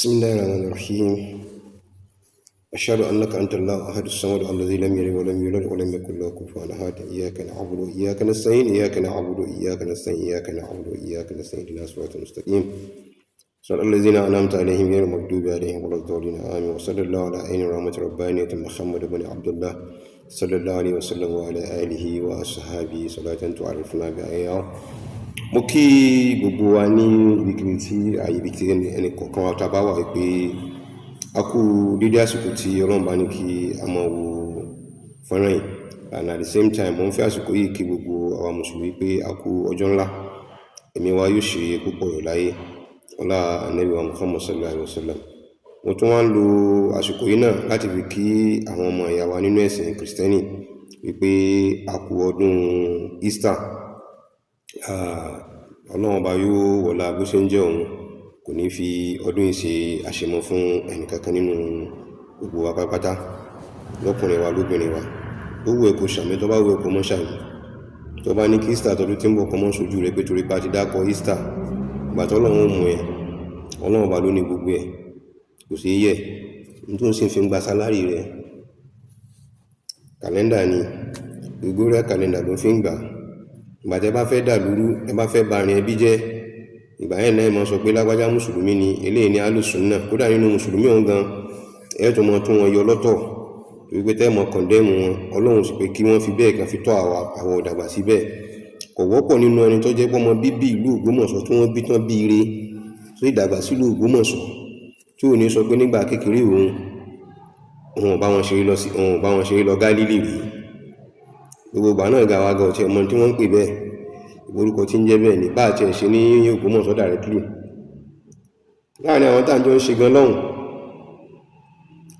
بسم الله الرحمن الرحيم. أشهد أنك أنت الله أحد الصمد الذي لم يلد ولم يولد ولم يكن له كفوا أحد. إياك نعبد وإياك نستعين إياك نعبد وإياك نستعين إياك نعبد وإياك نستعين اهدنا الصراط المستقيم صراط الذين أنعمت عليهم غير المغضوب عليهم ولا الضالين آمين. وصلى الله على عين رحمة ربانية محمد بن عبد الله صلى الله عليه وسلم وعلى آله وأصحابه صلاة تعرفنا بها. Mo kí gbogbo wa ní ibikíbi tí ààyè ibi tí ẹnì kọ̀ọ̀kan wa tá a bá wà pé a kú dédé àsìkò tí Ọlọ́run bá ní kí a máa wo fọ́nrán yìí, and at the same time mo ń fi àsìkò yìí kí gbogbo àwa mùsùlùmí pé a kú ọjọ́ ńlá, ẹ̀mí wa yóò ṣe púpọ̀ rẹ̀ láyé ọlá Ànábì wa Muhammad sallallahu alaihi wasallam. Mo tún wá ń lo àsìkò yìí náà láti fi kí àwọn ọmọ ìyá wa nínú ẹ̀sìn Kristẹni wípé a kú ọdún Easter. Ọlọ́run ọba yóò wọlá bó ṣe ń jẹ́ òun, kò ní fi ọdún yìí ṣe àṣemọ fún ẹnìkankan nínú gbogbo wa pátápátá, lọ́kùnrin wa lóbìnrin wa. Ó wù ẹ́ kó ṣàmì, tó bá wù ẹ́ kó mọ́ ṣàmì. Tó bá ní kí Easter tọdún tí ń bọ̀ kó mọ́ ṣojú rẹ̀ pé torí pa ti dákọ̀ Easter, ìgbà tó Ọlọ́run ó mú ẹ, Ọlọ́run ọba ló ní gbogbo ẹ̀, kò sí yẹ nítorí sì fi ń gba sálárì rẹ̀. Kàlẹ́ndà ni, Gregorian calendar ló fi ń gbà. Ìgbà tẹ́ bá fẹ́ dà lúrú, ẹ bá fẹ́ ba àrin ẹbí jẹ́, ìgbà yẹn náà mọ́ sọ pé lágbájá mùsùlùmí ni, eléyìí ni alùsùnnà. Kódà nínú mùsùlùmí ọ̀hún gan ẹ tó mọ tún wọn yọ lọ́tọ̀, torí pé tẹ́ mọ kọ̀ndẹ́mù wọn. Ọlọ́run sì pé kí wọ́n fi bẹ́ẹ̀ kan fi tọ́ àwọn ọ̀dàgbà síbẹ̀. Kò wọ́pọ̀ nínú ẹni tó jẹ́ pọ́mọ bíbí ìlú Ògbómọ̀ṣọ́ tí wọ́n bí tán bí ire tó ìdàgbà sílùú Ògbómọ̀ṣọ́, tí ò ní sọ pé nígbà kékeré òun ò bá wọn ṣeré lọ Gálílì rí. Gbogbo ìgbà náà ga wa ga ọ̀tí ọmọ tí wọ́n ń pè bẹ́ẹ̀, orúkọ tí ń jẹ́ bẹ́ẹ̀ ní bá àti ẹ̀ ṣe ní Ògbómọ̀ṣọ́ directly. Láàrin àwọn táà jọ ń ṣe gan lọ́hùn,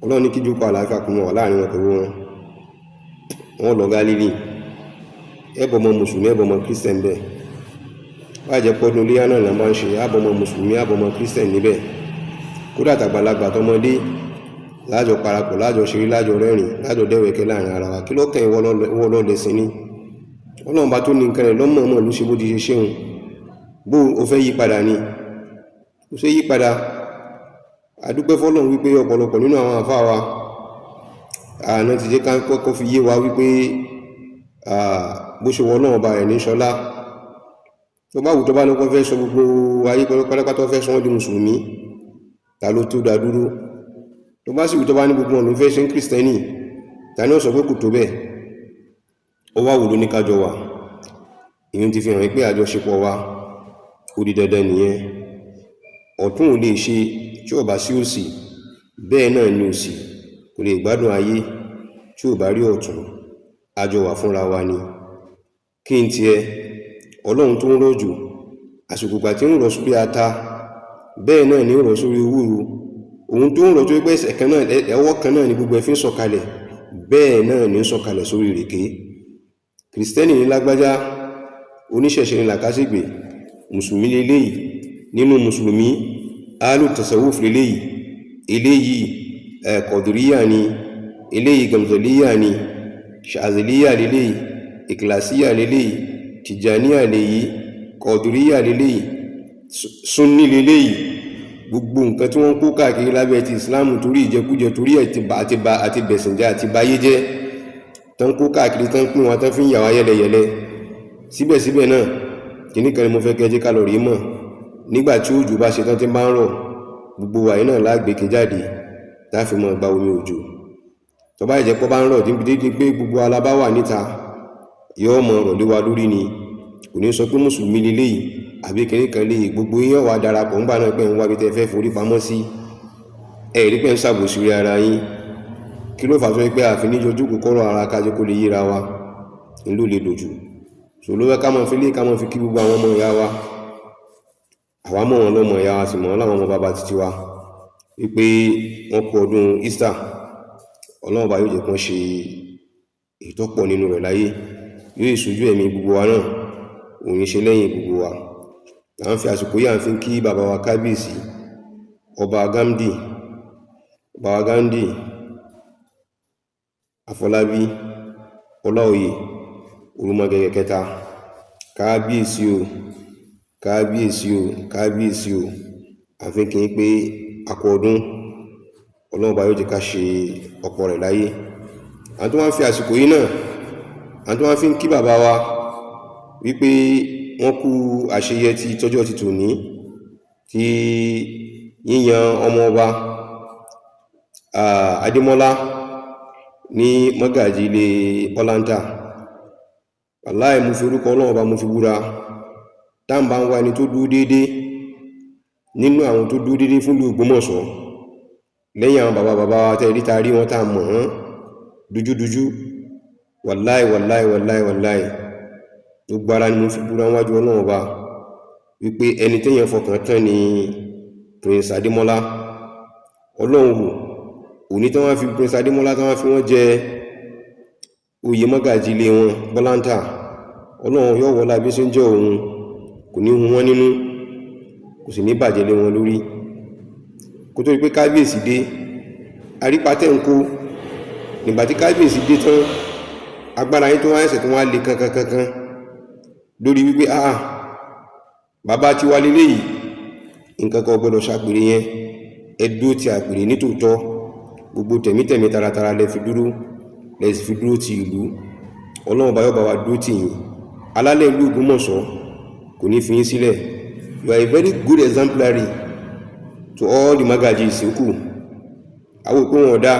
Ọlọ́run ní kí jókòó àlàáfíà kún wà láàrin wọn pẹ̀lú wọn lọ Gálílì. Ẹbọmọ mùsùlùmí ẹbọmọ Christian bẹ́ẹ̀, bá jẹ́ pọ́dún iléyá náà la máa ń ṣe, àbọmọ mùsùlùmí àbọmọ Christian níbẹ̀. Kódà tàgbàlagbà tọmọdé lájọ parapọ̀, lájọ ṣeré, lájọ rẹ́rìn, lájọ dẹ́wẹ̀kẹ́ láàrin ara wa. Kí ló kàn ìwọ lọ́lẹ́sìn ní? Ọlọ́run bá tó ní nǹkan rẹ̀ lọ́mọ̀ ló ṣe bó ti ṣe ṣéhun. Bó o fẹ́ yí padà ní, ó ṣe yí padà. Adúpẹ́ fọ́lọ́run wípé ọ̀pọ̀lọpọ̀ nínú àwọn àfáà wa àná ti jẹ́ ká kọ́kọ́ fi yé wa wípé bó ṣe wọ́n náà bá rẹ̀ ní ṣọlá. Tó bá wù tó bá ní kọ́ fẹ́ sọ gbogbo ayé pátápátá fẹ́ sọ wọ́n di mùsùlùmí, ta ló tó dá dúró? Tó bá sì wù tó bá ní gbogbo ọ̀nà fẹ́ ṣe ń Kristẹni, ta ní ó sọ pé kò tó bẹ́ẹ̀? Ó wá wù ló ní kájọ wà. Ìyẹn ti fi hàn pé àjọṣepọ̀ wa ó di dandan nìyẹn. Ọ̀tún ò lè ṣe tí ò bá sí òsì, bẹ́ẹ̀ náà ni òsì kò lè gbádùn ayé tí ò bá rí ọ̀tún. Àjọ wà fúnra wa ni. Kí n tiẹ̀, Ọlọ́run tó ń rọ̀jò, àsìkò ìgbà tí ń rọ̀ sórí ata, bẹ́ẹ̀ náà ni ń rọ̀ sórí ewúro. Òun tó ń rọ̀ tó pé ẹsẹ̀ kan náà, ẹwọ́ kan náà ni gbogbo ẹ̀ fi ń sọ̀kalẹ̀, bẹ́ẹ̀ náà ni ń sọ̀kalẹ̀ sórí ìrèké. Kristẹni ní lágbájá, oníṣẹ̀ṣe ní làkásìgbè, mùsùlùmí leléyìí, nínú mùsùlùmí alù tasawuf leléyìí, eléyìí kọ̀dùríyà ni, eléyìí gamzaliya ni, ṣàzìlíyà leléyìí, ìkìlàsíyà leléyìí, tìjàníyà leléyìí, kọ̀dùríyà leléyìí, súnní leléyìí. Gbogbo nǹkan tí wọ́n kó káàkiri lábẹ́ ti Islam torí ìjẹkújẹ, torí àti bẹ̀sìnjẹ́ àti báyé jẹ́, tán kó káàkiri, tán pín wọn, tán fi ń yà wá yẹlẹyẹlẹ. Síbẹ̀síbẹ̀ náà, kìníkan ni mo fẹ́ kẹjẹ́ ká lọ rí mọ̀. Nígbà tí òjò bá ṣe tán tí bá ń rọ̀, gbogbo wàyí náà lágbèké jáde táfi mọ́ gba omi òjò. Tó bá jẹ́ pọ́ bá ń rọ̀ dídí pé gbogbo alábá wà níta, yóò mọ̀ rọ̀ lé wa lórí ni. Kò ní sọ pé mùsùlùmí leléyìí àbí kìníkan léyìí. Gbogbo yín wà darapọ̀ ńgbà náà pé ń wá bí tẹ́ fẹ́ forí pamọ́ sí. Ẹ̀rí pé ń ṣàbòsí rí ara yín. Kí ló fà tó pé àfi ní jojú kòkòrò ara kájẹ́ kó lè yíra wa ìlú lè dojú. So ló wẹ́ ká mọ́ fi lé ká mọ́ fi kí gbogbo àwọn ọmọ ìyá wa. Àwa mọ̀ wọn lọ́mọ ìyá wa sì mọ̀ láwọn ọmọ bàbá títí wa wípé wọ́n kú ọdún Easter. Ọlọ́run bá yóò jẹ́ kán ṣe ìtọ́pọ̀ nínú rẹ̀ láyé, yóò ìṣojú ẹ̀mí gbogbo wa náà, òun ṣe lẹ́yìn gbogbo wa. À ń fi àsìkò yà ń fi kí bàbá wa kábíyèsí ọba Gándì Àfọlábí Ọláoyè Olúmọgẹ̀gẹ̀ kẹta. Kábíyèsí o, kábíyèsí o, kábíyèsí o. Àfi kí n pé àkú ọdún Ọlọ́run bá yóò jẹ́ ká ṣe ọ̀pọ̀ rẹ̀ láyé. àwọn tó wá ń fi àsìkò yìí náà àwọn tó wá fi ń kí bàbá wa wípé wọ́n kú àṣeyẹ ti tọ́jọ́ ti tòní ti yíyan ọmọ ọba Adémọ́lá ní mọ́gàjí ilé Ọlántà. wàláhì mo fi orúkọ Ọlọ́run ọba mo fi búra táǹbà ń wá ẹni tó dúró déédé nínú àwọn tó dúró déédé fún ìlú Ògbómọ̀ṣọ́ lẹ́yìn àwọn bàbá wa tẹ́ rí ta rí wọn tá mọ̀ hán dújúdújú. wàláhì gbogbo ara ni mo fi búra wájú Ọlọ́run ọba wípé ẹni téèyàn fọkàn tán ni Prince Adémọ́lá. Ọlọ́run wò òní tí wọ́n fi Prince Adémọ́lá tí wọ́n fi wọ́n jẹ oyè mọ́gàjí ilé wọn Bọ́lántà. Ọlọ́run yóò wọlá bí ṣe ń jẹ́ òun, kò ní hun wọ́n nínú, kò sì ní bàjẹ́ lé wọn lórí. kó tó rí pé kábíyèsí dé arípatẹ́ ń kó nígbà tí kábíyèsí dé tán agbára yín tó wá ẹsẹ̀ tó wá lè kankan lórí wípé bàbá ti wá lélẹ̀ yìí nǹkan kan gbọ́dọ̀ ṣàpèrè yẹn ẹdó ti àpèrè nítòótọ́ gbogbo tẹ̀mítẹ̀mí taratara lẹ fi dúró ti ìlú. Ọlọ́run bá yóò bá wa dúró tì yín. alálẹ̀ ìlú Ògbómọ̀ṣọ́ kò ní fi yín sílẹ̀. You are a very good exemplary to all the magaji ìsìnkú. àwọn òpin wọn ọ̀dá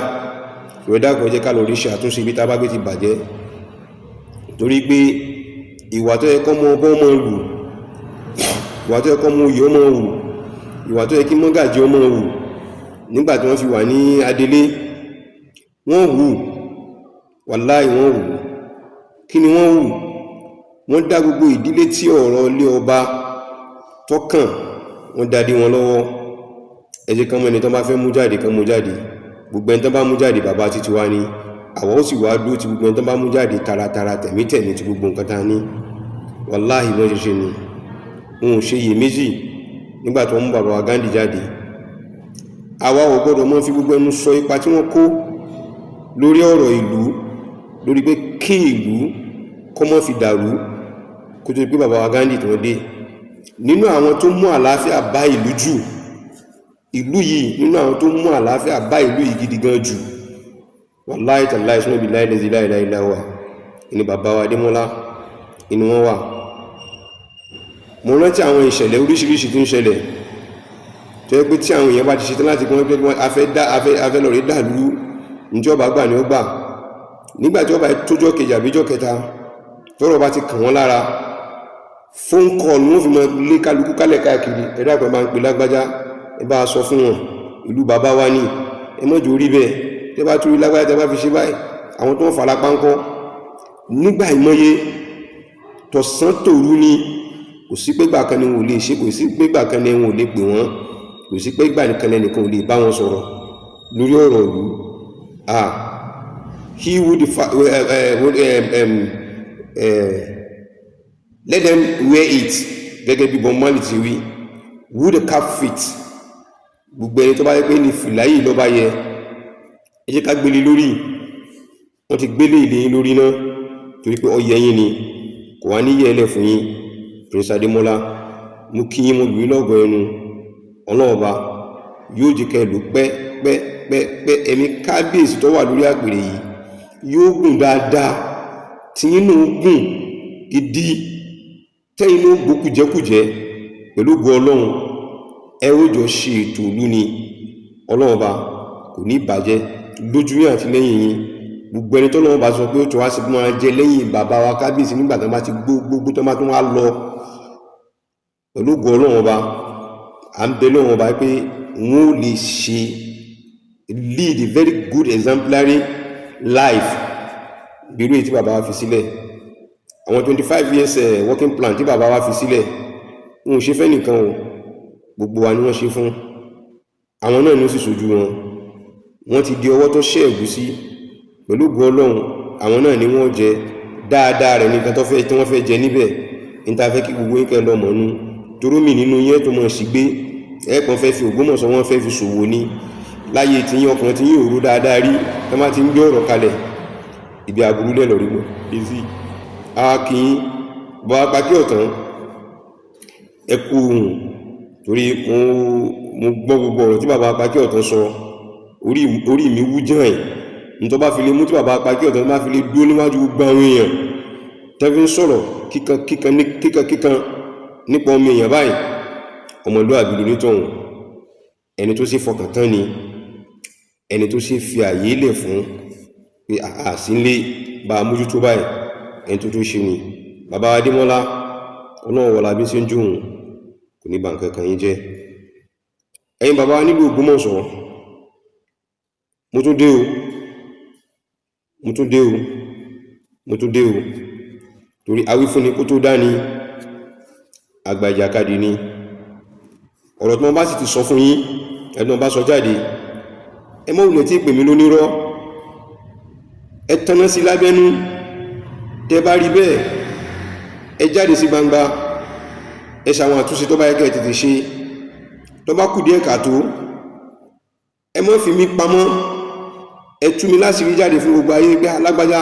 ìrọ̀dá kan jẹ́ ká lọ rí ṣe àtúnṣe ibi tá a bá gbé ti bàjẹ́, torí pé ìwà tó yẹ kọ́ mọ ọgbọ́n ọmọ wù, ìwà tó yẹ kọ́ mọ oyè ọmọ wù, ìwà tó yẹ kí mọ́gàjí ọmọ wù nígbà tí wọ́n fi wà ní adélé wọ́n wù. wàláhì wọ́n wù. kí ni wọ́n wù? wọ́n dá gbogbo ìdílé tí ọ̀rọ̀ ilé ọba tọ́kàn wọ́n dá dé wọn lọ́wọ́. ẹ jẹ́ kán mọ́ ẹni tó bá fẹ́ mú jáde kán mú jáde. gbogbo ẹni tó bá mú jáde bàbá títí wá ní àwọn ó sì wá dúró ti gbogbo ẹni tó bá mú jáde taratara tẹ̀mítẹ̀mí ti gbogbo nǹkan ta ní. wàláhì wọ́n ṣe ni wọn ò ṣe iyèméjì nígbà tó mú bàbá wa Ghandi jáde. àwa ò gbọ́dọ̀ mọ́ fi gbogbo ẹnu sọ ipa tí wọ́n kó lórí ọ̀rọ̀ ìlú, lórí pé kí ìlú kó mọ́ fi dàrú kó tó pé bàbá wa Ghandi tó dé. nínú àwọn tó mú àlàáfíà bá ìlú jù ìlú yìí, nínú àwọn tó mú àlàáfíà bá ìlú yìí gidi gan jù, wàláhì tàláhì sọ́nà bí láìláìláìláìláwà ní bàbá wa Adémọ́lá inú wọn wà. mo rántí àwọn ìṣẹ̀lẹ̀ oríṣiríṣi tó ń ṣẹlẹ̀ tó yẹ pé tí àwọn èèyàn bá ti ṣetán láti kọ́ pé afẹ́ lọ rí dàlú níjọba gbà ní ó gbà. nígbà tí wọ́n bá tójọ́ kejì àbíjọ́ kẹta tọ́rọ̀ bá ti kàn wọ́n lára, phone call ni wọ́n fi máa lé kálukú kálẹ̀ káàkiri. ẹ̀dá àgbà máa ń pè lágbájá, ẹ bá sọ fún wọn ìlú bàbá wa ní ẹ mọ́jọ orí bẹ́ẹ̀, tẹ́ bá torí lágbájá tẹ́ bá fi ṣe báyìí. àwọn tó ń fara pánkọ́ nígbà ìmọye tọ̀sán tòru ni, kò sí pé gbà kan ni wọn ò lè ṣe, kò sí pé gbà kan ni wọn ò lè pè wọ́n, kò sí pé gbà kan ni ẹnìkan ò lè bá wọn sọ̀rọ̀ lórí ọ̀rọ̀ ìlú. He would let them wear it gẹ́gẹ́ bí Bob Marley ti wí, would the cap fit. gbogbo ẹni tó bá yẹ pé ní fìlà yìí ló bá yẹ ẹ jẹ́ ká gbélé lórí. wọ́n ti gbélé ilé yín lórí náà torí pé ọyẹ yín ni, kò wá níyẹ ẹlẹ́ fún yín. Prince Adémọ́lá mú kí yín mo lù yín lọ́gọ̀ ẹnu. Ọlọ́ọ̀ba yóò jẹ́ kẹ́ lò pẹ́ ẹ̀mí kábíyèsí tó wà lórí àgbèrè yìí yóò gùn dáadáa, tí yín náà gùn gidi, tẹ́yìn náà gbó kùjẹ́kùjẹ́ pẹ̀lú ògo Ọlọ́run. ẹ ó jọ ṣe ètò ìlú ni. Ọlọ́ọ̀ba kò ní bàjẹ́ lójú yín àti lẹ́yìn yín. gbogbo ẹni tó lọ́wọ́ bá sọ pé ó tó wá sí fún wa jẹ lẹ́yìn bàbá wa kábíyèsí nígbà tó bá ti gbogbo tó máa tún wá lọ pẹ̀lú ògo Ọlọ́run ọba. à ń bẹ lọ́wọ́ ọba pé wọ́n ó lè ṣe lead a very good exemplary life bí irú èyí tí bàbá wa fi sílẹ̀. àwọn 25 years working plan tí bàbá wa fi sílẹ̀ wọn ò ṣe fẹ́ nìkan o, gbogbo wa ni wọ́n ṣe fún. àwọn náà ni ó sì ṣojú wọn. wọ́n ti di ọwọ́ tó ṣẹ́ ẹ̀gúsí pẹ̀lú ògo Ọlọ́run. àwọn náà ni wọ́n jẹ dáadáa rẹ̀ nìkan tí wọ́n fẹ́ jẹ níbẹ̀. níta fẹ́ kí gbogbo yín kẹ́ lọ mọ̀ nú toró mi nínú yẹn tó mọ̀ sí gbé ẹ̀pọ̀n fẹ́ fi Ògbómọ̀ṣọ́ wọn fẹ́ fi ṣòwò ní láyé tí yín ọkùnrin tí yín òru dáadáa rí ẹ má ti ń gbé ọ̀rọ̀ kalẹ̀ ibi àbúrú lẹ́lọ̀ rí mọ́ easy. kí bọ́ apá kí ọ̀tán ẹ kú ohun torí mo gbọ́ gbogbo ọ̀rọ̀ tí bàbá Apákí Ọ̀tán sọ, orí mi wú jàn ẹ̀ ní tó bá fi lè mú tí bàbá Apákí Ọ̀tán bá fi lè dúró níwájú gbogbo àwọn èèyàn tẹ́fí ń sọ̀rọ̀ kíkan nípa ọmọ èèyàn báyìí, ọmọlúwàbí lónítọ̀hún, ẹni tó sì fọkàn tán ni, ẹni tó sì fi àyè lẹ̀ fún pé àsínlé bá mójútó báyìí, ẹni tó ṣe ni. Bàbá Adémọ́lá ọlọ́run wọlá bí sí ń jóun kò ní bà nǹkan kan yín jẹ́. Ẹ̀yin bàbá nílùú Ògbómọ̀ṣọ́, mo tún dé o torí awífúnni kó tó dání àgbà ìjàkadì ni. Ọ̀rọ̀ tí wọ́n bá sì ti sọ fún yín, ẹni wọ́n bá sọ jáde, ẹ mọ́ wùlẹ̀ tí pè mí lónírọ́, ẹ tanná sí lábẹ́nú. Tẹ́ bá rí bẹ́ẹ̀, ẹ jáde sí gbangba, ẹ ṣàwọn àtúnṣe tó bá yẹ kẹ́ tètè ṣe. Tó bá kù díẹ̀ káàtó, ẹ mọ́ fi mí pamọ́, ẹ tú mi láṣìírí jáde fún gbogbo ayé pé alágbájá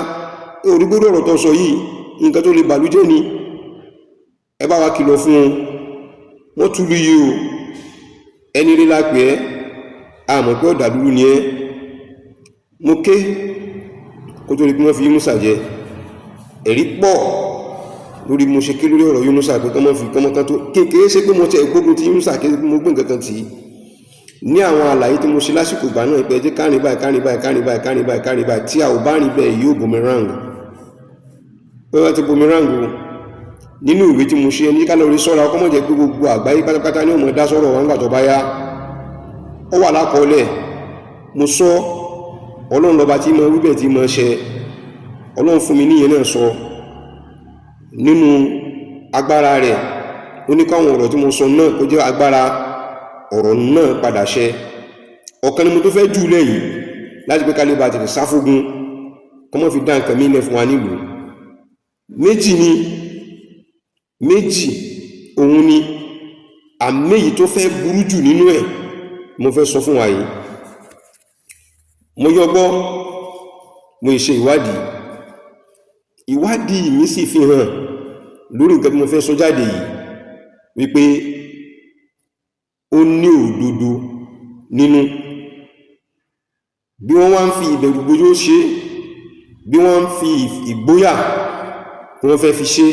orí gbọ́dọ̀ ọ̀rọ̀ tó sọ yìí nǹkan tó lè bàlújẹ́ ni. Ẹ bá wa kìlọ̀ fún wọn, wọ́n túlú yìí o, ẹni rí lápẹ́ ẹ́, àmọ́ pé ọ̀dà dúró ni ẹ́. Mo ké kó tó rí pé wọ́n fi Yúnúsà jẹ, ẹ̀rí pọ̀ lórí mo ṣe ké lórí ọ̀rọ̀ Yúnúsà pé kọ́mọ́ fi kọ́mọ́ kan tó kékeré ṣe pé mo tẹ gbógun ti Yúnúsà kí mo gbé nǹkan kan tì í ní àwọn àlàyé tí mo ṣe lásìkò ìgbà náà pé ẹ jẹ́ kárìn báyìí tí a ò bá rìn bẹ́ẹ̀ yóò boomerang. Pé wọ́n ti boomerang nínú ìwé tí mo ṣe ní kálọ̀rí sọ́ra ọkọ́ mọ̀ jẹ́ pé gbogbo àgbáyé pátápátá ní ọmọ dá sọ́rọ̀ wọn gbà tó bá yá. Ó wà lákọọ́lẹ̀, mo sọ, ọlọ́run lọ́ba tí mo wíbẹ̀ tí mo ṣe, ọlọ́run fún mi níyẹn náà sọ nínú agbára rẹ̀. Ó ní káwọn ọ̀rọ̀ tí mo sọ náà kó jẹ́ agbára ọ̀rọ̀ náà padà ṣẹ. Ọ̀kan ni mo tó fẹ́ jù lẹ́yìn láti pé kálíbà tètè sáfógún kọmọ́ fi dá nǹkan mílẹ̀ fún wa nílùú. Méjì òun ni àméyí tó fẹ́ burú jù nínú ẹ̀ mo fẹ́ sọ fún wa yìí. Mo yọgbọ́, mo ṣe ìwádìí mi sì fi hàn lórí nǹkan tí mo fẹ́ sọ jáde yìí wípé ó ní òdodo nínú. Bí wọ́n wá ń fi ìbẹ̀rù bojo ṣe, bí wọ́n ń fi ìgboyà tí wọ́n fẹ́ fi ṣe,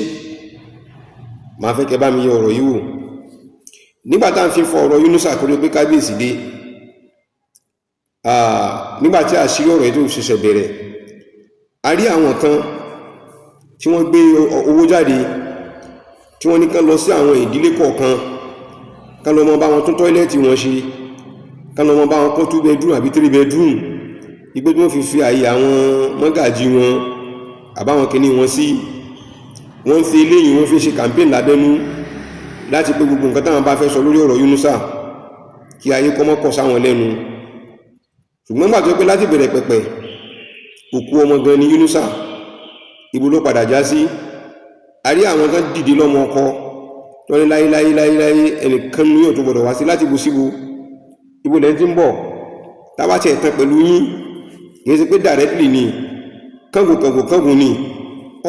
máa fẹ́ kẹ́ bá mi yẹ ọ̀rọ̀ yìí wò. Nígbàtá ń fi fọ ọ̀rọ̀ Yúnúsà kó rí pé kábíyèsí dé, nígbàtí àṣírí ọ̀rọ̀ yìí tó ṣẹ̀ṣẹ̀ bẹ̀rẹ̀, a rí àwọn kan tí wọ́n gbé owó jáde tí wọ́n ní kán lọ sí àwọn ìdílé kọ̀ọ̀kan, kán lọ mọ́ bá wọn tún tọ́ílẹ̀tì wọn ṣe, kán lọ mọ́ bá wọn kọ́ 2 bedroom àbí 3 bedroom, ipé tí wọ́n fi àyè àwọn mọ́gàjí wọn àbáwọn kìíní wọn sí. Wọ́n fi eléyìí wọ́n fi ṣe campaign lábẹ́nú láti pé gbogbo nǹkan táwọn bá fẹ́ sọ lórí ọ̀rọ̀ Yúnúsà kí ayé kọ́mọ́kọ̀ sáwọn lẹ́nu. Ṣùgbọ́n gbà tó pé láti bẹ̀rẹ̀ pẹ̀pẹ̀ òkú ọmọ gan ni Yúnúsà, ibo ló padà já sí. A rí àwọn kan dìde lọ́mọ ọkọ tó ní láyé ẹnìkan ní ọ̀tún gbọdọ̀ wá sí láti bó síbo, ibo lẹ́ni tí ń bọ̀ tábàtì ẹ̀tàn pẹ̀lú yín kìí ṣe pé directly ni kángun ni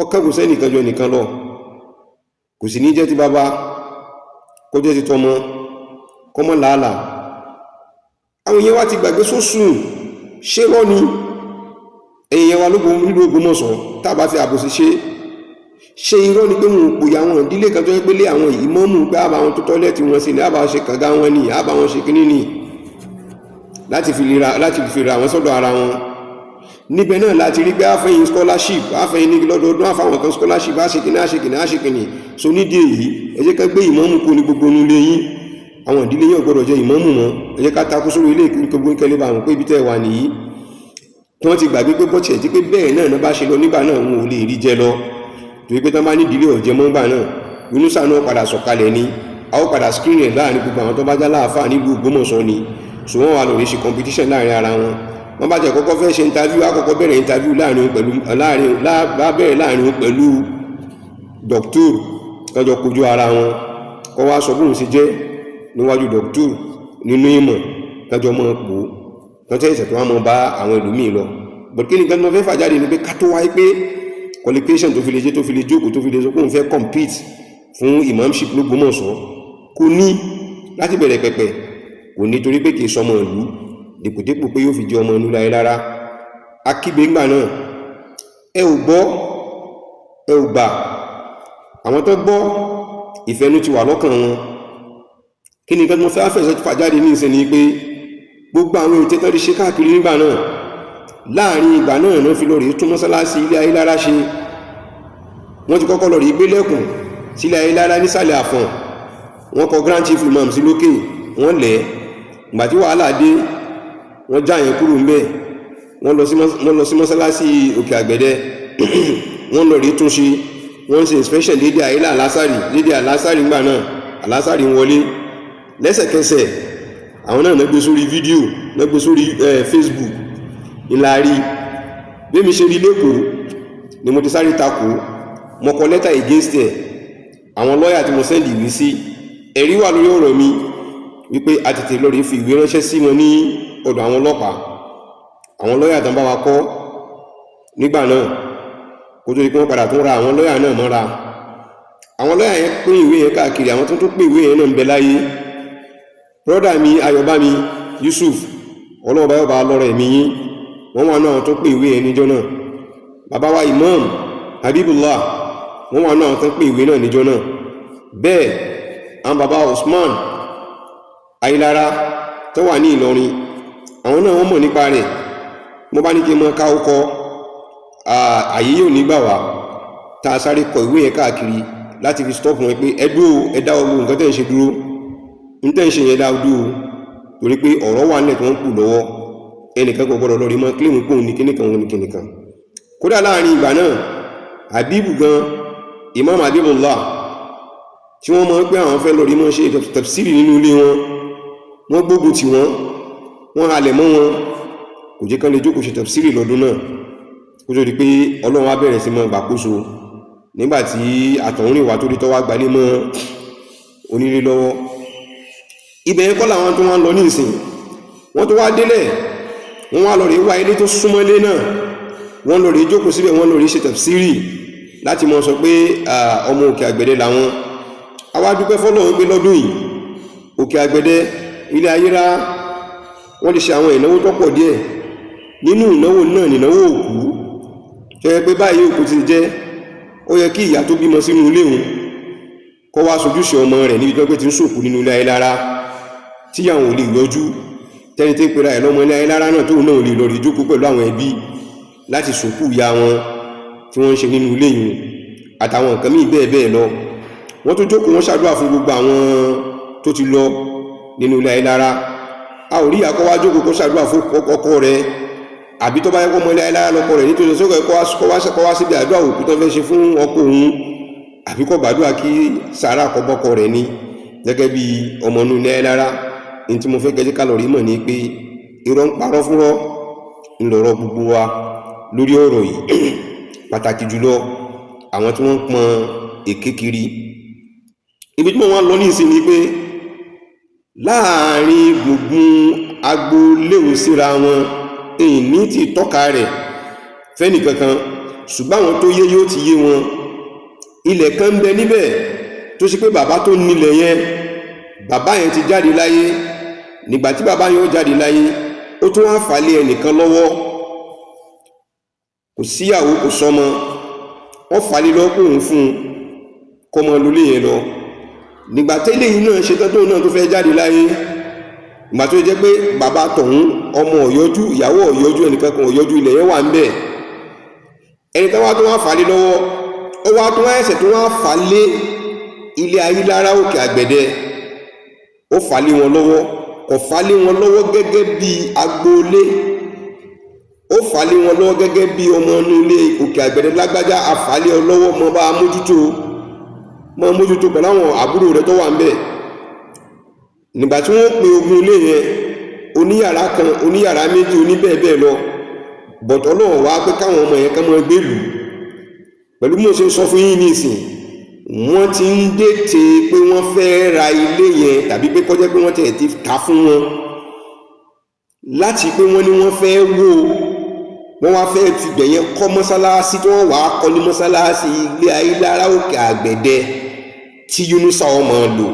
ọkángun sẹ́nìkan jọ nìkan lọ, kò sì ní jẹ́ ti bàbá kó jẹ́ ti tọmọ kọmọ làálàá. Àwọn èèyàn wá ti gbàgbé sósùn ṣé rọ́ ni èèyàn wa nílùú Ògbómọ̀ṣọ́ tàbá fi àbòsí ṣe irọ́ ni pé wọn ò pòyà àwọn ìdílé kan tó yẹ pé lé àwọn ìmọ̀mù pé àbá wọn tó tọ́lẹ̀tì wọn sí ní àbá ṣe kànga wọn ní àbá wọn ṣe kíní ní láti fi ra àwọn sọ́dọ̀ ara wọn. Níbẹ̀ náà láti rí pé àfẹ́yìn scholarship, àfẹ́yìn ní lọ́dọọdún àfáwọn kan scholarship àṣekìní. So nídìí èyí ẹ jẹ́ ká gbé ìmọ̀mù kó ní gbogbo nílé yín, àwọn ìdílé yín ò gbọdọ̀ jẹ́ ìmọ̀mù mọ́, ẹ jẹ́ ká takú sórí ilé ìkẹ́gbọ́n kẹ́lẹ́ bá wọn pé ibi tẹ́ wà nìyí. Tí wọ́n ti gbàgbé pé bọ́ọ̀tì ẹ̀ tí pé bẹ́ẹ̀ náà bá ṣe lọ nígbà náà wọn ò lè rí jẹ lọ, torí pé tán bá ní ìdílé ọ̀jẹ̀ mọ́ gbà náà Yúnúsà náà padà sọ̀kalẹ̀ ni, a ó padà screen ẹ̀ láàrin gbogbo àwọn tó bá já láàfáà nílùú Ògbómọ̀ṣọ́ ni. So wọ́n wà lórí ṣe competition láàrin ara wọn. Wọ́n bá jẹ́ kọ́kọ́ fẹ́ ṣe interview, àkọ́kọ́ bẹ̀rẹ̀ interview láàrin pẹ̀lú doctor kọjọ kojú ara wọn, kọ́ wá sọ bóun ṣe jẹ́ níwájú doctor nínú ìmọ̀ kọjọ mọ́ pò kọjọ ìṣẹ̀ tó wá mọ́ bá àwọn ìlúmí lọ. But kí ni gan mọ́ fẹ́ fàjáde ní pé ká tó wáyé pé qualification tó fi lè jẹ́ tó fi lè jókòó tó fi lè sọ pé òun fẹ́ compete fún imamship l'Ógbómọ̀ṣọ́ kò ní láti bẹ̀rẹ̀ pẹ̀pẹ̀ kò ní torí pé kì í sọmọ ìlú dìpòdépò pé yóò fi jẹ ọmọ inú láyé lára. Akígbe ńgbà náà, ẹ ò gbọ́, ẹ ò gbà. Àwọn tó gbọ́, ìfẹ́nú ti wà lọ́kàn wọn. Kí ni nǹkan tí mo fẹ́ fẹsẹ̀ fàjáde ní ìsìn ni pé gbogbo àwọn ètò tó ti ṣe káàkiri nígbà náà, láàrin ìgbà náà náà fi lọ rí tún mọ́sálásí ilé Ayélára ṣe. Wọ́n ti kọ́kọ́ lọ rí gbélẹ̀kùn sí ilé Ayélára nísàlẹ̀ àfọ̀n, wọ́n kọ Grand Chief Imam sí lókè, wọ́n lẹ̀. Ìgbà tí wàhálà dé, wọ́n já yẹn kúrò ńbẹ̀, wọ́n lọ sí mọ́sálásí Òkè Àgbẹ̀dẹ wọ́n lọ rí tún ṣe. Wọ́n ṣe inspection dédé àyílà àlásàrì ńgbà náà, àlásàrì wọlé lẹ́sẹ̀kẹsẹ̀. Àwọn náà gbé sórí fídíò, gbé sórí Facebook ìlàrí. Bí mi ṣe rí lẹ́kọ̀ọ́ ni mo ti sáré takò, mo kọ lẹ́tà against ẹ̀. Àwọn lọ́yà tí mo sẹ́ndì ìwé sí, ẹ̀rí wà lórí ọ̀rọ̀ mi wípé a tètè lọ rí fi ìwé ránṣẹ́ sí wọn ní ọ̀dọ̀ àwọn ọlọ́pàá. Àwọn lọ́yà tán bá wa kọ́ nígbà náà, kó tó di pé wọ́n padà tún ra àwọn lọ́yà náà mọ́ra. Àwọn lọ́yà yẹn pín ìwé yẹn káàkiri, àwọn tó pín ìwé yẹn náà ń bẹ láyé. Brọ́dà mi Ayọ̀bámi Yusuf, ọlọ́ọ̀bá yọba lọ́rọ̀ ẹ̀mí yín, wọ́n wà náà tó pín ìwé yẹn níjọ́ náà. Bàbá wa Imam Habibullah, wọ́n wà náà tó pín ìwé náà níjọ́ náà. Bẹ́ẹ̀ àwọn bàbá Usman Ayélára tó wà ní Ìlọrin, àwọn náà wọ́n mọ̀ nípa rẹ̀. Mo bá ní kí n mọ ká ọkọ̀ àyè yóò nígbà wá tá a sáré kọ ìwé yẹn káàkiri láti fi stop wọn pé ẹdá ọgbọ nǹkan tẹ́ ń ṣe dúró, ń tẹ́ ń ṣe yẹn dáadó o, torí pé ọ̀rọ̀ wà nílẹ̀ tí wọ́n ń kù lọ́wọ́. Ẹnìkan kò gbọ́dọ̀ lọ rí mọ́ kílèmù pòun ní kíníkan wọn ní kíníkan. Kódà láàrin ìgbà náà, Habibu gan, Imam Habibullah, tí wọ́n mọ̀ pé àwọn fẹ́ lọ rí mọ́ ṣe tafsiri nínú ilé wọn, wọ́n gbógun tì wọ́n halẹ̀ mọ́ wọn, kò jẹ́ kán lè jókòó ṣe tafsiri lọ́dún náà. Kó tó di pé Ọlọ́run wá bẹ̀rẹ̀ sí mọ́ gbàkóso nígbàtí àtọ̀húnrìn wà tó rí tọ́wà gbalé mọ́ onílé lọ́wọ́. Ibẹ̀ yẹn kọ́ làwọn tó wá ń lọ ní ìsìn, wọ́n tó wá délẹ̀, wọ́n wá lọ rí wá ilé tó súnmọ́ ilé náà, wọ́n lọ rí jókòó síbẹ̀, wọ́n lọ rí ṣe tafsiri láti mọ́ sọ pé ọmọ Òkè Àgbẹ̀dẹ làwọn. A wá dúpẹ́ fọ́lọ́run pé lọ́dún yìí Òkè Àgbẹ̀dẹ ilé Ayéra wọ́n ti ṣe àwọn ìnáwó tó pọ̀ díẹ̀. Nínú ìnáwó náà nìnáwó òkú, jẹ́ pé báyìí òkú ti jẹ́, ó yẹ kí ìyá tó bímọ sínú ilé òun kó wá sojúṣe ọmọ rẹ̀ níbi tó pé ti ń sòkú nínú ilé Ayélára, tí àwọn ò lè yọjú. Tẹ́ni tí ń pera ẹ̀ lọ́mọ ilé Ayélára náà tó náà lè lọ rí jókòó pẹ̀lú àwọn ẹbí láti sòkú ìyá wọn tí wọ́n ń ṣe nínú ilé yìí àtàwọn nǹkan míì bẹ́ẹ̀ bẹ́ẹ̀ lọ. Wọ́n tó jókòó, wọ́n ṣàdúrà fún gbogbo àwọn tó ti lọ nínú ilé Ayélára. A ò rí àkọ́ wá jókòó kó ṣàdúrà fún ọkọ rẹ̀, àbí tó bá yẹ kó mọ ilé Ayélára lọ́kọ rẹ̀ nítorí sọ́kọ̀ kọ́ wá síbi àdúrà òkú tó fẹ́ ṣe fún ọkọ òun, àbí kó gbàdúrà kí sàárà kọ́ bọ́kọ rẹ̀ ní gẹ́gẹ́ bí ọmọ inú ilé Ayélára. Ní tí mo fẹ́ gẹ́gẹ́ kálọ̀rí mọ̀ ní pé irọ́ ń parọ́ fúnrọ́ ńlọrọ̀ gbogbo wa lórí ọ̀rọ̀ yìí, pàtàkì jùlọ àwọn tí wọ́n ń pọn èké kiri. Ibi tí mo wá lọ ní ìsìn ni pé láàrin gbùngbùn agboléhùn síra wọn, èyí ní ti tọ́ka rẹ̀ fẹ́ni kankan, ṣùgbọ́n àwọn tó yé yóò ti yé wọn. Ilẹ̀ kan ń bẹ níbẹ̀ tó ṣe pé bàbá tó nílẹ̀ yẹn, bàbá yẹn ti jáde láyé. Nígbà tí bàbá yẹn ó jáde láyé, ó tún wá fà lé ẹnìkan lọ́wọ́, kò síyàwó kò sọ́mọ, wọ́n fà lé lọ́kùnrin fún kọmọ lólé yẹn lọ. Nígbà tẹ́lẹ̀ yìí náà ṣe tọ́tọ́ náà tó fẹ́ jáde láyé, ìgbà tó jẹ́ pé bàbá tọ̀hún ọmọ ọ̀yọ́jú, ìyàwó ọ̀yọ́jú, ẹnìkan kan ọ̀yọ́jú, ilẹ̀ yẹn wà ń bẹ̀. Ẹni tó wá tó wá fà lé lọ́wọ́, ó wá tó wá ẹsẹ̀ tó wá fà lé ilé Ayélára Òkè Àgbẹ̀dẹ, ó fà lé wọn lọ́wọ́, kò fà lé wọn lọ́wọ́ gẹ́gẹ́ bí agboolé, ó fà lé wọn lọ́wọ́ gẹ́gẹ́ bí ọmọ inú ilé Òkè Àgbẹ̀dẹ lágbájá, àfàlẹ́ ọlọ́wọ́ mọ́ bá mójútó pẹ̀lú àwọn àbúrò rẹ̀ tó wà ń bẹ̀. Nígbà tí wọ́n pe ogun ilé yẹn, oníyàrá kan, oníyàrá méjì, oníbẹ̀ẹ̀bẹ̀ lọ, bọ̀tọ̀ Ọlọ́run wá pé káwọn ọmọ yẹn kán mọ́ gbèlú. Pẹ̀lú mo ṣe sọ fún yín nísìn, wọ́n ti ń dètè pé wọ́n fẹ́ ra ilé yẹn, tàbí pé kọjá pé wọ́n tẹ̀ ti ta fún wọn, láti pé wọ́n ní wọ́n fẹ́ wó, wọ́n wá fẹ́ fi gbẹ̀yẹn kọ́ mọ́sálásí, tí wọ́n wà á kọ́ ní mọ́sálásí ilé Ayélára Òkè Àgbẹ̀dẹ tí Yunusa ọmọ lò.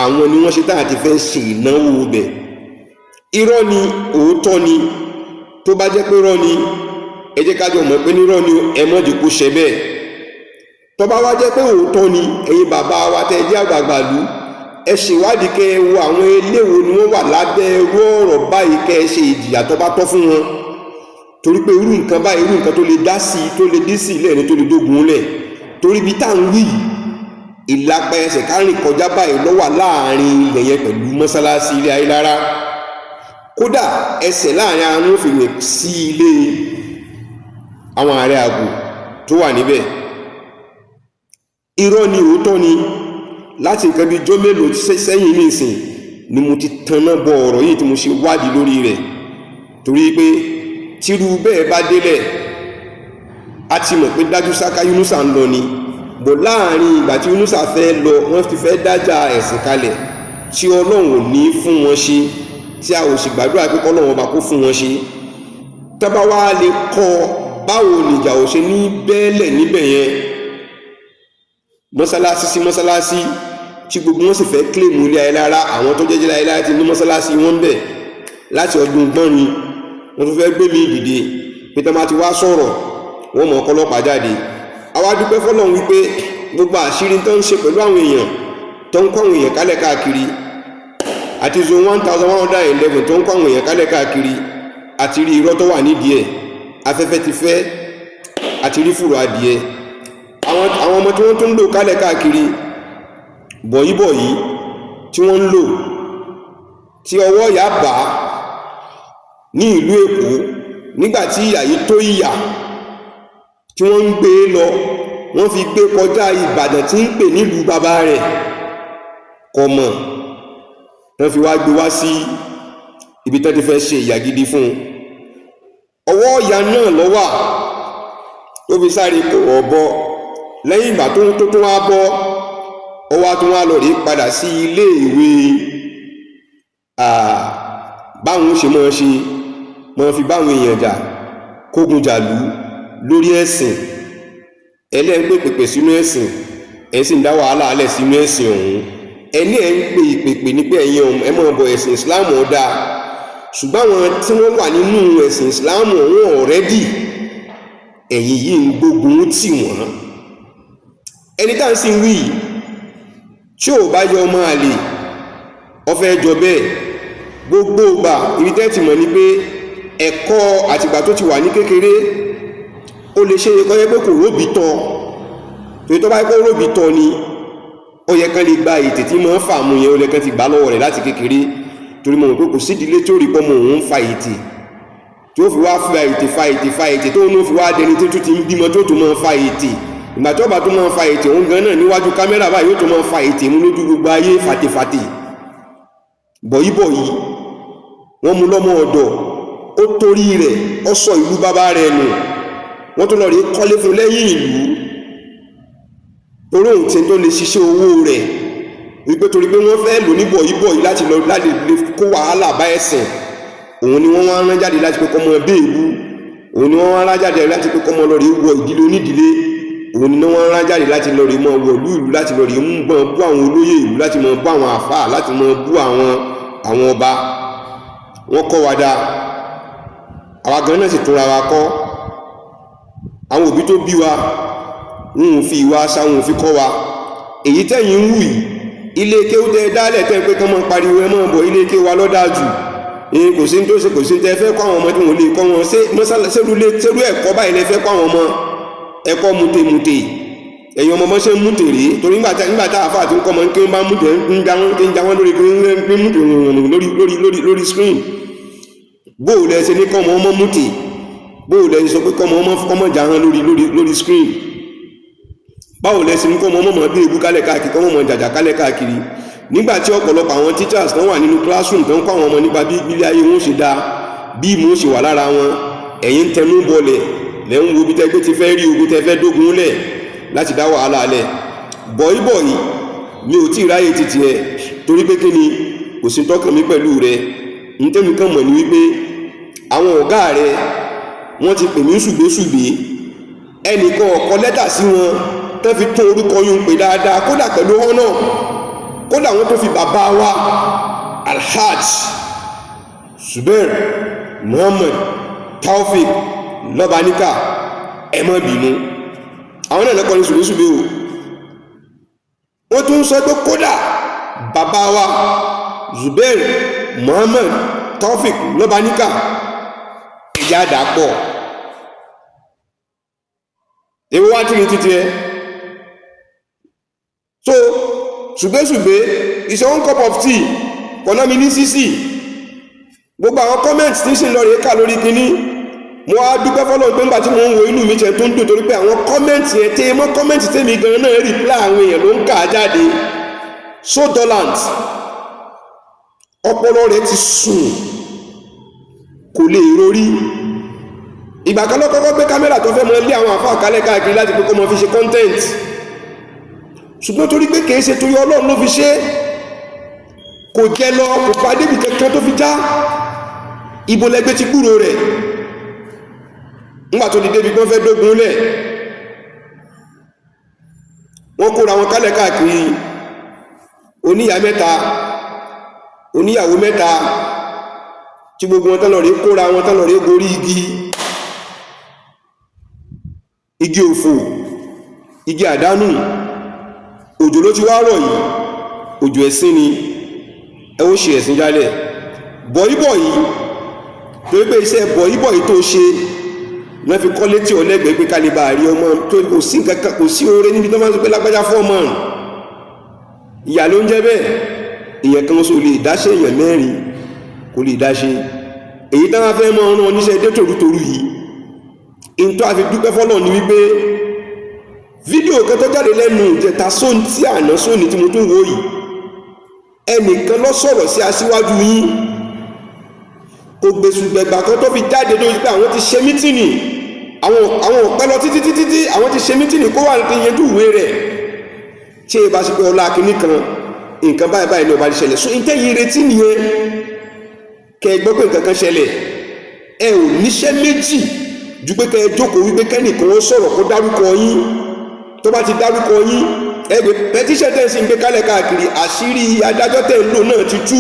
àwọn ni wọ́n ṣe tá àti fẹ́ ṣe ìnáwó bẹ̀. Irọ́ ni òótọ́ ni, tó bá jẹ́ pé irọ́ ni ẹ jẹ́ ká jọ mọ̀ pé nírọ́ ni ẹ má jẹ́ kó ṣe bẹ́ẹ̀. Tó bá wá jẹ́ pé òótọ́ ni, ẹ̀yin bàbá wa tẹ́ jẹ́ àgbààgbà ìlú, ẹ ṣèwádìí kẹ́ ẹ wo àwọn eléwo ni wọ́n wà lábẹ́ irú ọ̀rọ̀ báyìí, kẹ́ ẹ ṣe ìjìyà tó bá tọ́ fún wọn, torí pé irú nǹkan báyìí, irú nǹkan tó lè dá sí tó lè dí sí ilẹ̀ ní tó lè dógun lẹ̀, torí bí tá à ń wí ìlápá ẹsẹ̀ kárìn kọjá báyìí ló wà láàrin ilẹ̀ yẹn pẹ̀lú mọ́sálásí ilé Ayélára, kódà ẹsẹ̀ láàrin àwọn òfin sí ilé àwọn ààrẹ ààbò tó wà níbẹ̀. Irọ́ ni òótọ́ ni, láti nǹkan bí jọ́ mélòó sẹ́yìn nísìn ni mo ti tanná bọ ọ̀rọ̀ yìí tí mo ṣe wádìí lórí rẹ̀, torí pé tírú bẹ́ẹ̀ bá délẹ̀ a ti mọ̀ pé dájú sáká Yunusa ń lọ ni, bọ̀ láàrin ìgbà tí Yunusa fẹ́ lọ wọ́n ti fẹ́ dájà ẹ̀sìn kalẹ̀ tí Ọlọ́run ò ní fún wọn ṣe, tí a ò sì gbàdúrà pé k'Ọlọ́run ọba kó fún wọn ṣe. Tọ́ba wa lè kọ́ báwo nìjà ò ṣe ní bẹ́ẹ̀lẹ̀ níbẹ̀ yẹn, mọ́sálásí sí mọ́sálásí tí gbogbo wọn sì fẹ́ kílèmù ilé Ayélára, àwọn tó jẹ́jẹ́ Ayélára ti ní mọ́sálásí wọn bẹ̀ láti ọdún gbọ́nrin, wọ́n tún fẹ́ gbé mi dìde pé tọ́ máa ti wá sọ̀rọ̀ wọ́n mọ̀ ọkọlọ́pàá jáde. Àwa dúpẹ́ fọ́lọ́run wípé gbogbo àṣírí tó ń ṣe pẹ̀lú àwọn èèyàn tó ń kọ́ àwọn èèyàn kálẹ̀ káàkiri, àti zone 1111 tó ń kọ́ àwọn èèyàn kálẹ̀ káàkiri, àti rí irọ́ tó wà nídìí ẹ̀, afẹ́fẹ́ ti fẹ́, àti rí fùrọ̀ adìẹ. Àwọn ọmọ tí wọ́n tún ń lò kálẹ̀ káàkiri bọ̀yíbọ̀yí tí wọ́n ń lò, tí ọwọ́ ìyá bá ní ìlú Èkó nígbàtí ìyà yìí tó ìyà tí wọ́n ń gbé lọ, wọ́n fi gbé kọjá Ìbàdàn tí ń pè nílùú bàbá rẹ̀ kọmọ̀, wọ́n fi wá gbé wá sí ibi tó ti fẹ́ ṣe ìyà gidi fún un. Ọwọ́ ìyá náà ló wà tó fi sáré kò ọ̀bọ, lẹ́yìn ìgbà tó tún wá bọ́ ó wá tún wá lọ rí padà sí ilé ìwé báwọn ṣe mọ́ fi báwọn èèyàn jà, kógun jàlú lórí ẹ̀sìn, ẹlẹ́gbẹ́ pèpè sínú ẹ̀sìn, ẹ̀sìn dá wàhálà alẹ́ sínú ẹ̀sìn ọ̀hún. Ẹni ẹ̀ ń pè ìpèpè ní pé ẹ̀yin ọmọ ẹ máa bọ ẹ̀sìn Islam ọ̀dà, ṣùgbọ́n àwọn tí wọ́n wà nínú ẹ̀sìn Islam ọ̀hún ọ̀rẹ́dì ẹ̀yin yìí ń gbógun tì wọ́n. Ẹni tá à ń sìn wí tí ò bá yọ ọmọ àlè ọfẹ́ jọ bẹ́ẹ̀, gbogbo ìgbà ibi tẹ́tì mọ̀ ní pé ẹ̀kọ́ àtìgbà tó ti wà ní kékeré ó lè ṣe ẹ̀kọ́ yẹ pé kò róbì tọ́, torí tó bá kó róbì tọ́ ni ó yẹ kán lè gba ètè tí mọ́ ń fà mú yẹn, ó yẹ kán ti gbà lọ́wọ́ rẹ̀ láti kékeré, torí mọ̀ pé kò sídìílé tí ó rí pọ́mọ òun fa ètè tí ó fi wá fa ètè tó ń fi wá dẹni tó tún ti ń bímọ tó tún mọ́ fa ètè, ìgbà tó bá tún mọ́ fa ètè òun gan náà níwájú kámẹ́rà báyìí ó tún mọ́ fa ètè mú lójú gbogbo ayé fàtèfàtè. Bọ̀yíbọ̀yí wọ́n mú lọ́mọ ọ̀dọ̀, ó torí rẹ̀ ó sọ ìlú bàbá rẹ̀ nù, wọ́n tún lọ rí kọ́lé fún lẹ́yìn ìlú, torí òun tí tó lè ṣiṣẹ́ owó rẹ̀ wípé torí pé wọ́n fẹ́ lò ní bọ̀yíbọ̀yí láti lè kó wàhálà bá ẹ̀sìn, òun ni wọ́n wá rán jáde láti pé kọ́mọ ẹbí ìlú, òun ni wọ́n wá rán jáde láti pé kọ́mọ lọ rí wọ ìdílé onídìílé, òun ni wọ́n rán jáde láti lọ rí mọ́ wọ̀lú ìlú, láti lọ rí bú àwọn olóyè ìlú, láti mọ́ bú àwọn àfáà, láti mọ́ bú àwọn ọba. Wọ́n kọ́ wa dáa, àwa gan náà sì túnra wa kọ́. Àwọn òbí tó bí wa wọn ò fi ìwà aṣa wọn ò fi kọ́ wa. Èyí tẹ́yìn ń wù yìí, ilé kéwú tẹ́ dálẹ̀ tẹ́ pé kán mọ́ pariwo ẹ mọ́ bọ̀ ilé kéwú wa lọ́dà jù, kò sí tó ṣe, kò sí tẹ́ fẹ́ kọ́ àwọn ọmọ tí wọ́n lè kọ́ wọn, sẹ́rú ẹ̀kọ́ báyìí lẹ fẹ́ kọ́ àwọn ọmọ, ẹ̀kọ́ mùtèmùtè, ẹ̀yin ọmọ mọ́ṣẹ́ mútèrè, torí nígbà tá àfáà tí ń kọ́ mọ́ ń ké ń bá mútè ń já wọ́n lórí screen. Bóò lẹ ṣe ní kọ́mọ ọmọ mútè, bóò lẹ ṣe sọ pé kọ́mọ ọmọ já hàn lórí screen, báwo lẹ ṣe ní kọ́mọ ọmọ bí ebú kálẹ̀ káàkiri, kọ́mọ ọmọ jàjà kálẹ̀ káàkiri, nígbàtí ọ̀pọ̀lọpọ̀ àwọn teachers tán wà nínú classroom tán kọ́ àwọn ọmọ nípa bí ilé ayé wọn ṣe dá, bí ìmú ṣe wà lára wọn, ẹ̀yin ń tẹnu bọlẹ̀ lẹ́ ń wo bí tẹ́gbé ti fẹ́ rí ogun tẹ́ fẹ́ dógun lẹ̀ láti dá wàhálà lẹ̀. Bọ̀yíbọ̀yí mi ò tí ráyè títí ẹ, torí pé kí ni kò sí tọ́kàn mi pẹ̀lú rẹ, ń tẹ́mi kàn mọ̀ ní wípé àwọn ọ̀gá rẹ wọ́n ti pè mí ṣùgbéṣùgbé, ẹnìkan ọ̀kọ́ lẹ́tà sí wọn tán fi tún orúkọ yún pé dáadáa, kódà pẹ̀lú ọ̀nà kódà wọ́n tó fi bàbá wa Alhaj Zubair Muhammad Taofik Lọ́baníkà ẹ má bínú àwọn náà lẹ́kọ̀ọ́ ní ṣùgbẹ́ṣùgbẹ́ o wọ́n tún sọ pé kódà bàbá wa Zubair Muhammad Taofik Lọ́baníkà ìyá dàpọ̀ èwo wá tí ní títí ẹ so ṣùgbẹ́ṣùgbẹ́ is one cup of tea kọ̀nà mi ní sísì gbogbo àwọn comments tí ń ṣe lọ rèé kà lórí kínní mo á dúpẹ́ fọ́lọ́ pé ńgbà tí mo ń wo inú mi tẹ̀ tó ń dùn torí pé àwọn comments yẹn tẹ́ mọ́ comments tẹ́mi gan náà reply àwọn èèyàn ló ń kà á jáde so dollant ọpọlọ rẹ̀ ti sùn kò lè rorí ìgbà kan lọ́kọ́kọ́ gbé kámẹ́rà tó fẹ́ mọ lé àwọn àfáà kálẹ̀ káàkiri láti pé kó mọ fi ṣe content ṣùgbọ́n torí pé kìí ṣe torí Ọlọ́run ló fi ṣe kò jẹ́ lọ kò bá débi kankan tó fi já ibo lẹgbẹ́ ti kúrò rẹ̀ ńgbà tó di débi pé wọ́n fẹ́ dógun lẹ̀ wọ́n kóra wọn kálẹ̀ káàkiri oníyà mẹ́ta oníyàwó mẹ́ta tí gbogbo wọn tán lọ rí kóra wọn tán lọ rí gorí igi òfò igi àdánù òjò ló ti wá rọ̀ yìí òjò ẹ̀sìn ni ẹ ó ṣe ẹ̀sìn jálẹ̀ bọ̀yíbọ̀yí torí pé iṣẹ́ bọ̀yíbọ̀yí tó ṣe wọ́n fi kọ́ létí ọlẹ́gbẹ̀ẹ́ pé kálíbà rí ọmọ tó kò sí nǹkan kò sí oore níbi tó máa ń sọ pé lágbájá fún ọmọ ìyà ló ń jẹ́ bẹ́ẹ̀ èèyàn kan sọ lè dáṣe èèyàn mẹ́rin kò lè dáṣe èyí táwọn fẹ́ mọ́ ọ̀rán oníṣẹ́ dé tòrútòrú yìí in tó a fi dúpẹ́ fọ́lọ̀ ní wípé fídíò kan tó jáde lẹ́nu ìjẹta sóhun tí àná sóhun tí mo tún wò yìí ẹnìkan lọ sọ̀rọ̀ sí aṣíwájú yín kò gbèsùgbẹ̀gbà kan tó fi jáde lórí pé àwọn ti ṣe mítìnì àwọn ọ̀pẹ́ lọ títí àwọn ti ṣe mítìnì kó wà ní yanjú ìwé rẹ̀ ṣé ìbá ṣe pé ọlá kìíní kan nǹkan báyìí ní ọba ti ṣẹlẹ̀ so ìtẹ́yìn retí nìyẹn kẹ gbọ́ pé nǹkan kan ṣẹlẹ̀ ẹ ò níṣẹ́ méjì ju pé kẹ jókòó wípé kẹ́nìkan ó sọ̀rọ̀ kó dárúkọ yín tó bá ti dárúkọ yín ẹgbẹ́ pẹtíṣẹ́ tẹ́ sí ń gbé kálẹ̀ káàkiri àṣírí adájọ́ tẹ́ ń lò náà ti tú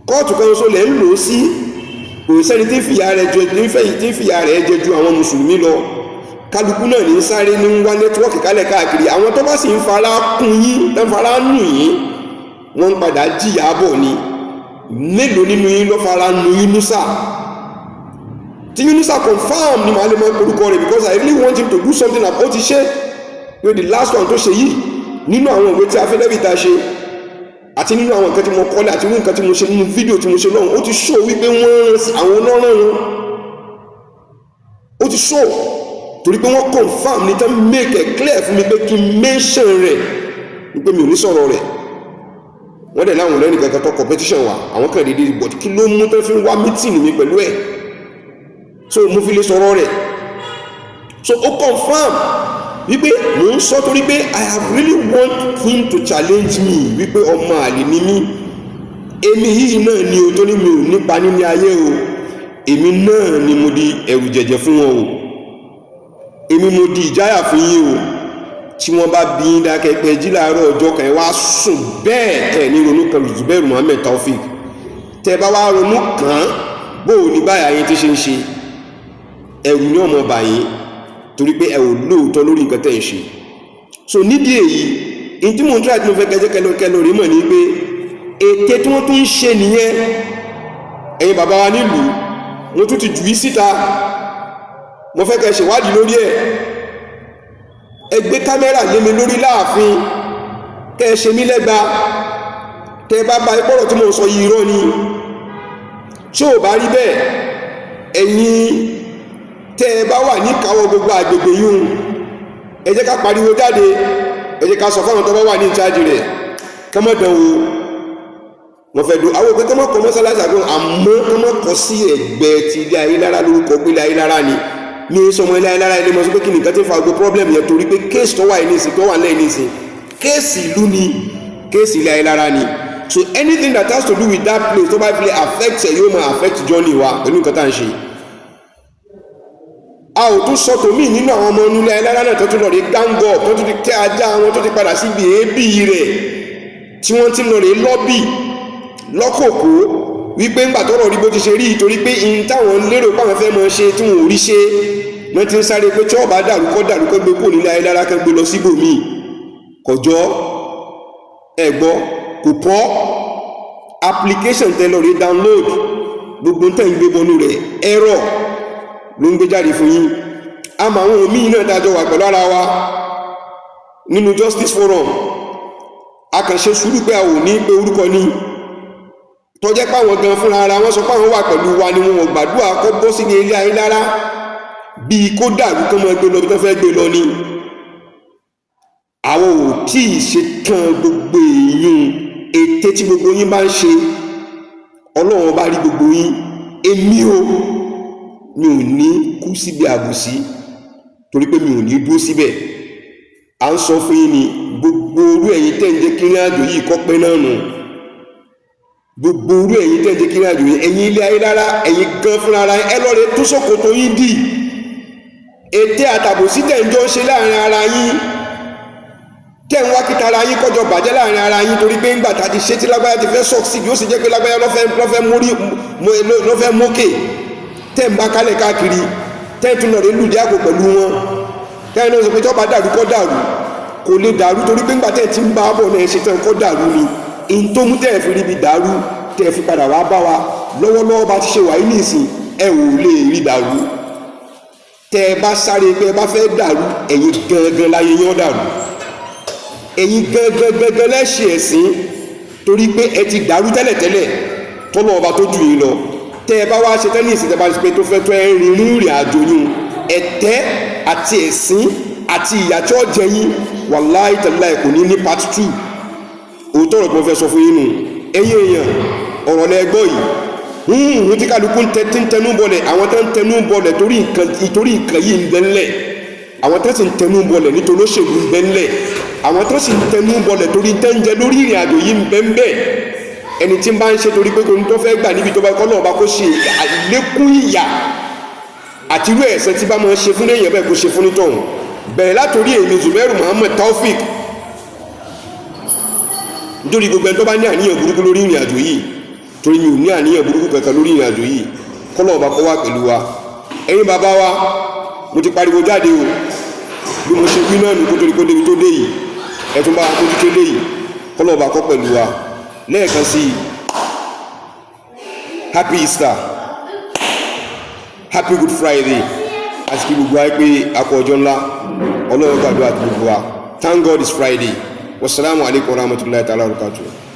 kóòtù kan ṣoṣo lẹ̀ ń lò sí kò sẹ́ni tí ń fìyà rẹ̀ jẹ ju àwọn mùsùlùmí lọ kálukú náà ní sáré ní wá nẹ́tíwọ́ọ̀kì kálẹ̀ káàkiri àwọn tó bá sì ń fara kún yín tó ń fara nù yín wọ́n ń padà jìyà bọ̀ ni mélòó nínú yín ló fara nù Yunusa tí Yunusa confam ni màá lè mọ orúkọ rẹ̀ because I really want him to do something about ti ṣe pé the last one tó ṣe yìí nínú àwọn ìwé tí a fẹ́ lẹ́bìí ta ṣe àti nínú àwọn nǹkan tí mo kọ́lé àti nínú nǹkan tí mo ṣe nínú fídíò tí mo ṣe lọ́hùn ó ti show wípé wọ́n àwọn ọlọ́run wọn ó ti show torí pé wọ́n confam ní tán make it clear fún mi pé kí n mention rẹ̀ wípé mi ò ní sọ̀rọ̀ rẹ̀ wọ́n dẹ̀ láwọn ọ̀rẹ́ nìkan kan tó competition wa àwọn kan dédé but kí ló mú tó fi ń wá meeting mi pẹ̀lú ẹ̀ so mo fi lè sọ̀rọ̀ rẹ̀ so ó confam wípé mò ń sọ torí pé I have really want him to challenge me wípé ọmọ àlè ni mí èmi yìí náà ni o tó ní mi ò nípa nílé ayé o èmi náà ni mo di ẹ̀rù jẹ̀jẹ̀ fún wọn o èmi mo di ìjáyà fún yín o tí wọ́n bá bí yín dákẹ́ pé jí láàárọ̀ ọjọ́ kan ẹ wá sùn bẹ́ẹ̀ ẹ̀ ní ronú kan Zubair Muhammad Taofik tẹ́ bá wá ronú kàn án bóò ní báyà yín tí ṣe ń ṣe ẹ̀rù ní ọmọ báyìí torí pé ẹ ò lóòótọ́ lórí nǹkan tẹ́ ń ṣe so nídìí èyí in tí mo ń try tí mo fẹ́ gẹ́jẹ́ kẹlọ rí mọ̀ ní pé ète tí wọ́n tún ń ṣe nìyẹn ẹ̀yin bàbá wa nílùú wọ́n tún ti jù í síta mo fẹ́ kẹ́ ṣèwádìí lórí ẹ̀ ẹ gbé kámẹ́rà lé mi lórí láàfin kẹ́ ẹ ṣe mí lẹ́gba tẹ́ bá ba ìpọ̀rọ̀ tí mo sọ yìí irọ́ ni tí ò bá rí bẹ́ẹ̀ ẹ̀yin tẹ́ ẹ bá wà ní káwọ́ gbogbo àgbègbè yìí ẹ jẹ́ ká pariwo jáde ẹ jẹ́ ká sọ fáwọn tó bá wà ní ìcháàjì rẹ̀ kọ́mọ̀dán wo wọ́n fẹ́ do àwọn òpin kọ́mọ̀kọ́ mọ́sálásí àgbọn àmọ́ kọ́mọ̀kọ́ sí ẹ̀gbẹ́ ti ilé ayé lára lórúkọ pé ilé ayé lára ni ní sọmọ ilé ayé lára ilé mọ́ sí pé kí nìkan tí ń fa gbogbo problem yẹn torí pé kéèsì tó wà ní ìsìn tó wà lẹ́yìn ìsìn kéèsì ìlú ni kéèsì ilé ayé lára ni so anything that has to do with that place tó bá fi lè affect ẹ̀ yóò máa affect journey wa pẹ̀lú nǹkan tá à ń ṣe a ò tún sọ tòmí nínú àwọn ọmọ inú ilé ayé lára náà tó tún lọ rí gángọ̀ tó tún ti tẹ́ ajá wọn tó ti padà síbi èébì rẹ̀ tí wọ́n ti lọ rè lọ́bì lọ́kòkó wípé ńgbà tọ́rọ̀ rí bó ti ṣe rí torí pé in táwọn lérò pàwọn fẹ́ mọ́ ṣe tí wọ́n ò rí ṣe wọ́n ti ń sáré pé tí ọba dàrú kọ́ gbé kò nílé ayélujára kan gbé lọ síbòmíì kọjọ́ ẹ̀gbọ́ kò pọ́ application tẹ lọ rí download gbogbo tẹ́ ń gbé bọnú rẹ̀ error ló ń gbé jáde fún yín àmọ́ àwọn òmíì náà dájọ́ wà pẹ̀lú ara wa nínú Justice Forum a kàn ṣe sùúrù pé a ò ní pé orúkọ ní tọ́jẹ́ páwọn gan fúnra ara wọn sọ páwọn wà pẹ̀lú wa ni wọn ò gbàdúrà kó bọ́ sí ní ilé ayé lára bíi kó dàrú kó mọ gbé lọ bí tó fẹ́ gbé lọ ni àwọn ò tí ì ṣe tán gbogbo èèyàn ète tí gbogbo yín bá ń ṣe Ọlọ́run bá rí gbogbo yín èmi ò mi ò ní kú síbi àbùsí torí pé mi ò ní dúró síbẹ̀ à ń sọ fún yín ni gbogbo orú ẹ̀yin tẹ́ ń jẹ́ kí ní àjò yìí kọ́ pẹ́ náà nù gbogbo orú ẹ̀yin tẹ́ ń jẹ́ kí ní àjò yìí ẹ̀yin ilé ayé lára ẹ̀yin gan fúnra ara ẹ lọ́ọ̀rẹ́ tó ṣòkòtò yín dì ète àtàbòsí tẹ̀ ń jọ ṣe láàrin ara yín tẹ́ ń wá kíta ara yín kọjọ bàjẹ́ láàrin ara yín torí pé ńgbà tá a ti ṣe tí lágbáyà ti fẹ́ sọ́ọ̀sì yóò sì jẹ́ pé lágbáyà lọ́fẹ́ mókè tẹ́ ń bá kálẹ̀ káàkiri tẹ́ ń tún lọ́ọ̀rẹ́ lùdí àpò pẹ̀lú wọn tẹ́ ń lọ sọ pé tí wọ́n bá dàrú kọ́ dàrú kò lè dàrú torí pé ńgbà tẹ́ ti ń bá bọ̀ náà ṣe tán kọ́ dàrú ni in tó mú tẹ́ fi ríbi dàrú tẹ́ fi padà wá bá wa lọ́wọ́lọ́wọ́ bá ti ṣe wà ní ìsìn ẹ ò lè rí dàrú tẹ́ bá sáré pé bá fẹ́ dàrú ẹ̀yin gangan láyé yán dàrú ẹ̀yin gangan lẹ́ṣẹ̀ ẹ̀sìn torí pé ẹ ti dàrú tẹ́lẹ̀tẹ́lẹ̀ tọ́lọ́ ọba tó jù yín lọ tẹ́ bá wá ṣe tẹ́lẹ̀ ìsìn tẹ́ bá ṣe pé tó fẹ́ tó ẹ rìnrìn àjò yín ẹ̀tẹ́ àti ẹ̀sìn àti ìyà tí ó jẹ yín wàláhì tàláhì kò ní part 2 òótọ́ ọ̀rọ̀ tí wọ́n fẹ́ sọ fún yín nù ẹ̀yin èèyàn ọ̀rọ̀ lẹ́gbọ́ yìí ní tí kálukú ń tẹnú bọlẹ̀ àwọn tó ń tẹnú bọlẹ̀ torí nǹkan yìí ń bẹ ńlẹ̀ àwọn tó sì ń tẹnú bọlẹ̀ nítorí òṣèlú ń bẹ ńlẹ̀ àwọn tó sì ń tẹnú bọlẹ̀ torí tẹ́ńjẹ lórí ìrìn àjò yìí ń bẹ ń bẹ ẹni tí ń bá ń ṣe torí pé kò ní tó fẹ́ gbà níbi tó bá kọ́ náà bá kó ṣe àlékún ìyà àti irú ẹ̀ṣẹ̀ tí bá máa ṣe fún èèyàn bẹ́ẹ̀ kó ṣe fún nítọ̀hún bẹ̀rẹ̀ látòrí èmi Zubairu Muhammad Taofik nítorí gbogbo ẹni tó bá ní àníyàn burúkú lórí ìrìn àjò yìí torí mi ò ní àníyàn burúkú kankan lórí ìrìn àjò yìí kọ́lọ̀ ọba kọ́ wá pẹ̀lú wa ẹ̀yin bàbá wa mo ti pariwo jáde o bí mo ṣe wí náà nù kó torí kó débi tó dé yìí ẹ̀tún bá kójú tó dé yìí kọ́lọ̀ ọba kọ́ pẹ̀lú wa lẹ́ẹ̀kan sí Happy Easter Happy Good Friday àti kí gbogbo wa pé akọ ọjọ́ ńlá Ọlọ́run gbàdúrà àti gbogbo wa. Thank God it's Friday. Wassalamu alaikum warahmatullahi ta'ala wabarakatuh.